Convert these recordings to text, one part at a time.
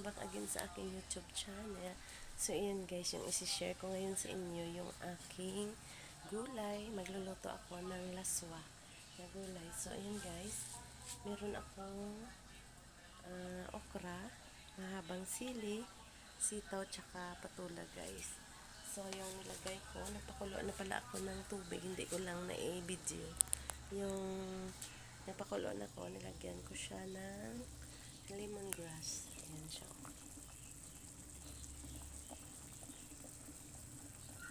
back again sa aking YouTube channel. So, ayan guys, yung isi-share ko ngayon sa inyo yung aking gulay. Magluluto ako ng laswa na gulay. So, ayan guys, meron akong okra, mahabang sili, sitaw, tsaka patula guys. So, yung nilagay ko, napakulo na pala ako ng tubig, hindi ko lang na-video. Yung napakulo na ko, nilagyan ko siya ng lemongrass. Ayan siya.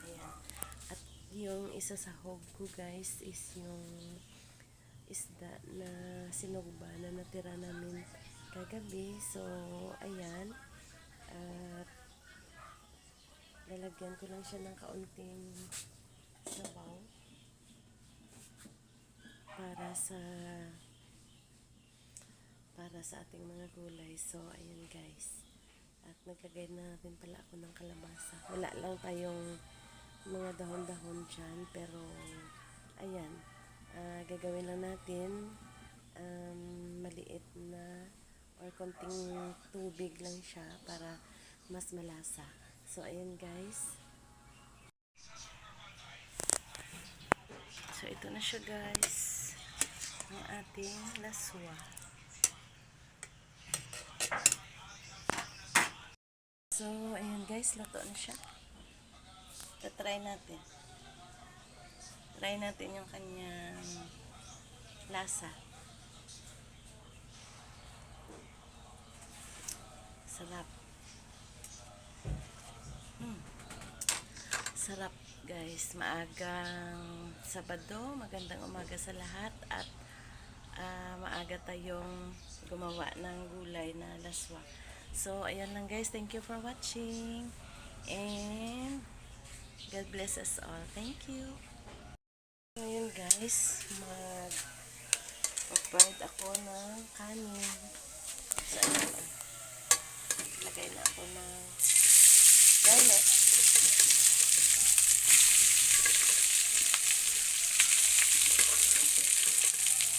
Ayan. At yung isa sa hog ko guys is yung isda na sinugba na natira namin kagabi. So, ayan. At lalagyan ko lang siya ng kaunting sabaw para sa ating mga gulay. So, ayan guys. At nagkagay na rin pala ako ng kalabasa. Wala lang tayong mga dahon-dahon dyan. Pero, ayan. Gagawin lang natin maliit na or konting tubig lang siya para mas malasa. So, ayan guys. So, ito na siya guys. Ang ating laswa. So, ayan guys, luto na siya. Try natin. Try natin yung kanyang lasa. Sarap. Sarap guys. Maagang Sabado. Magandang umaga sa lahat. At maaga tayong gumawa ng gulay na laswa. So, ayan lang guys. Thank you for watching. And God bless us all. Thank you. Ngayon guys, mag-fried ako ng kanin. So, ayan. Lagay na ako ng garlic.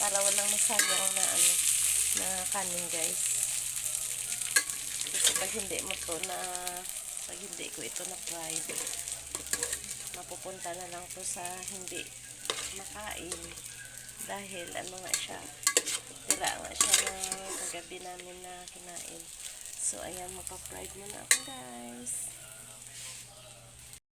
Para walang masayang na kanin guys. Kasi pag hindi ko ito na fried, mapupunta na lang to sa hindi makain. Dahil nga siya, tira nga siya ng kagabi namin na kinain. So, ayan, mapa-fried muna ako guys.